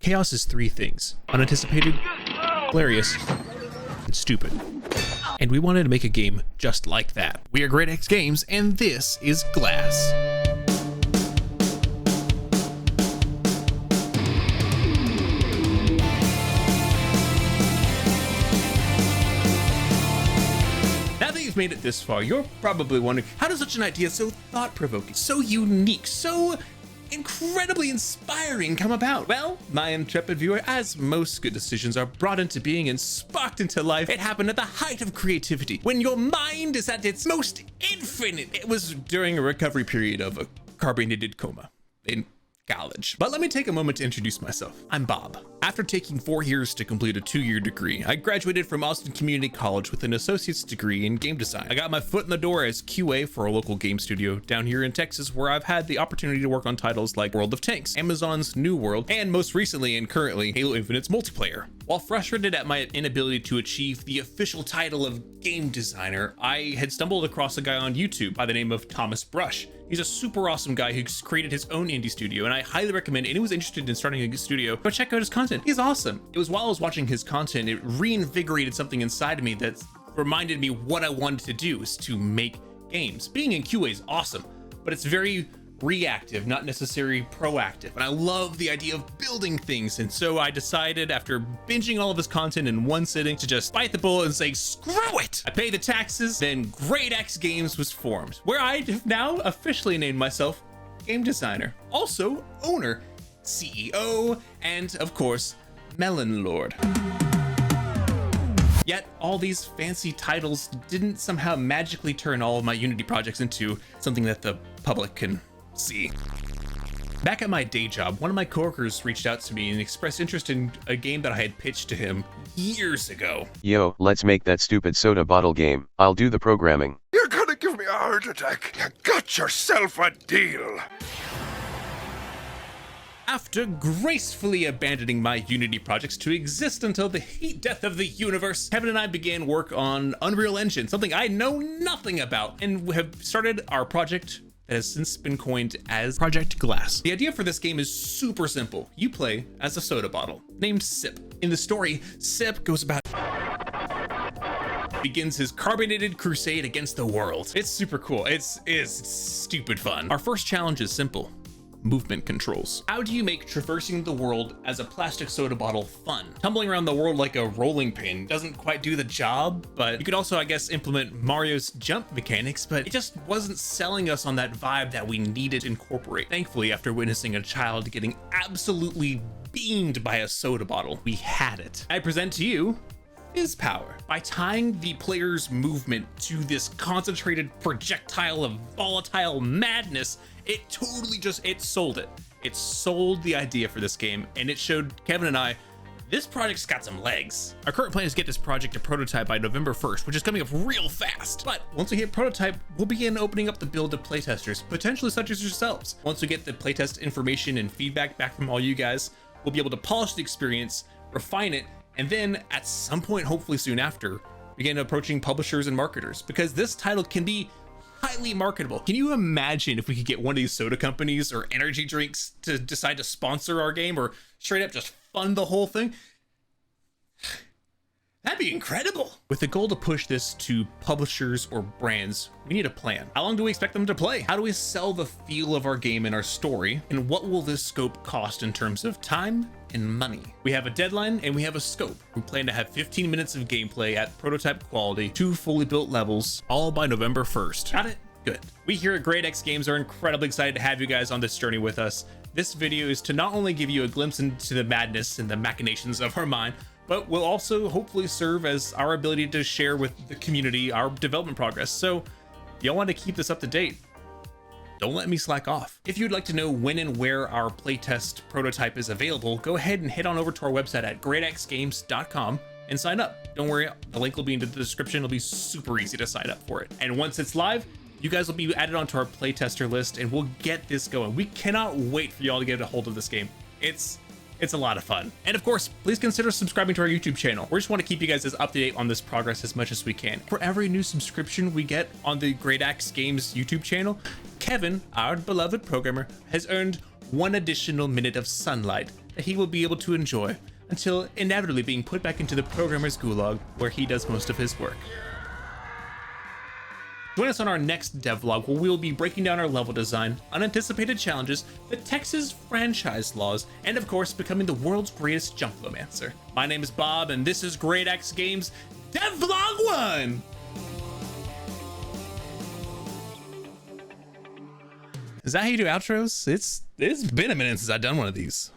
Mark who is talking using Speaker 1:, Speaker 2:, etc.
Speaker 1: Chaos is three things: unanticipated, hilarious, and stupid. And we wanted to make a game just like that. We are Greataxe Games, and this is Glass. Now that you've made it this far, you're probably wondering, how does such an idea so thought-provoking, so unique, so incredibly inspiring come about? Well, my intrepid viewer, as most good decisions are brought into being and sparked into life, it happened at the height of creativity, when your mind is at its most infinite. It was during a recovery period of a carbonated coma in college. But let me take a moment to introduce myself. I'm Bob. After taking 4 years to complete a 2-year degree, I graduated from Austin Community College with an associate's degree in game design. I got my foot in the door as QA for a local game studio down here in Texas, where I've had the opportunity to work on titles like World of Tanks, Amazon's New World, and most recently and currently Halo Infinite's multiplayer. While frustrated at my inability to achieve the official title of game designer, I had stumbled across a guy on YouTube by the name of Thomas Brush. He's a super awesome guy who's created his own indie studio, and I highly recommend anyone who's interested in starting a studio, go check out his content. He's awesome. It was while I was watching his content, it reinvigorated something inside of me that reminded me what I wanted to do, is to make games. Being in QA is awesome, but it's very reactive, not necessarily proactive. And I love the idea of building things. And so I decided, after binging all of his content in one sitting, to just bite the bullet and say, screw it! I pay the taxes. Then Greataxe Games was formed, where I have now officially named myself game designer, also owner, CEO, and of course, Melon Lord. Yet all these fancy titles didn't somehow magically turn all of my Unity projects into something that the public can see. Back at my day job, one of my coworkers reached out to me and expressed interest in a game that I had pitched to him years ago.
Speaker 2: Yo, let's make that stupid soda bottle game. I'll do the programming.
Speaker 3: You're gonna give me a heart attack. You got yourself a deal.
Speaker 1: After gracefully abandoning my Unity projects to exist until the heat death of the universe, Kevin and I began work on Unreal Engine, something I know nothing about, and have started our project that has since been coined as Project Glass. The idea for this game is super simple. You play as a soda bottle named Sip. In the story, Sip goes about begins his carbonated crusade against the world. It's super cool. It's stupid fun. Our first challenge is simple: movement controls. How do you make traversing the world as a plastic soda bottle fun? Tumbling around the world like a rolling pin doesn't quite do the job, but you could also, I guess, implement Mario's jump mechanics, but it just wasn't selling us on that vibe that we needed to incorporate. Thankfully, after witnessing a child getting absolutely beamed by a soda bottle, we had it. I present to you Fizz Power. By tying the player's movement to this concentrated projectile of volatile madness, it totally it sold it. It sold the idea for this game, and it showed Kevin and I, this project's got some legs. Our current plan is to get this project to prototype by November 1st, which is coming up real fast. But once we hit prototype, we'll begin opening up the build to playtesters, potentially such as yourselves. Once we get the playtest information and feedback back from all you guys, we'll be able to polish the experience, refine it, and then at some point, hopefully soon after, begin approaching publishers and marketers, because this title can be highly marketable. Can you imagine if we could get one of these soda companies or energy drinks to decide to sponsor our game, or straight up just fund the whole thing? That'd be incredible. With the goal to push this to publishers or brands, we need a plan. How long do we expect them to play? How do we sell the feel of our game and our story? And what will this scope cost in terms of time and money? We have a deadline and we have a scope. We plan to have 15 minutes of gameplay at prototype quality, 2 fully built levels, all by November 1st. Got it? Good. We here at Greataxe Games are incredibly excited to have you guys on this journey with us. This video is to not only give you a glimpse into the madness and the machinations of our mind, but will also hopefully serve as our ability to share with the community our development progress. So if y'all want to keep this up to date, don't let me slack off. If you'd like to know when and where our playtest prototype is available, go ahead and head on over to our website at greataxegames.com and sign up. Don't worry, the link will be in the description. It'll be super easy to sign up for it. And once it's live, you guys will be added onto our playtester list, and we'll get this going. We cannot wait for y'all to get a hold of this game. It's a lot of fun. And of course, please consider subscribing to our YouTube channel. We just want to keep you guys as up to date on this progress as much as we can. For every new subscription we get on the Greataxe Games YouTube channel, Kevin, our beloved programmer, has earned 1 additional minute of sunlight that he will be able to enjoy, until inevitably being put back into the programmer's gulag, where he does most of his work. Join us on our next devlog, where we will be breaking down our level design, unanticipated challenges, the Texas franchise laws, and of course, becoming the world's greatest jumplomancer. My name is Bob, and this is Greataxe Games Devlog 1! Is that how you do outros? It's been a minute since I've done one of these.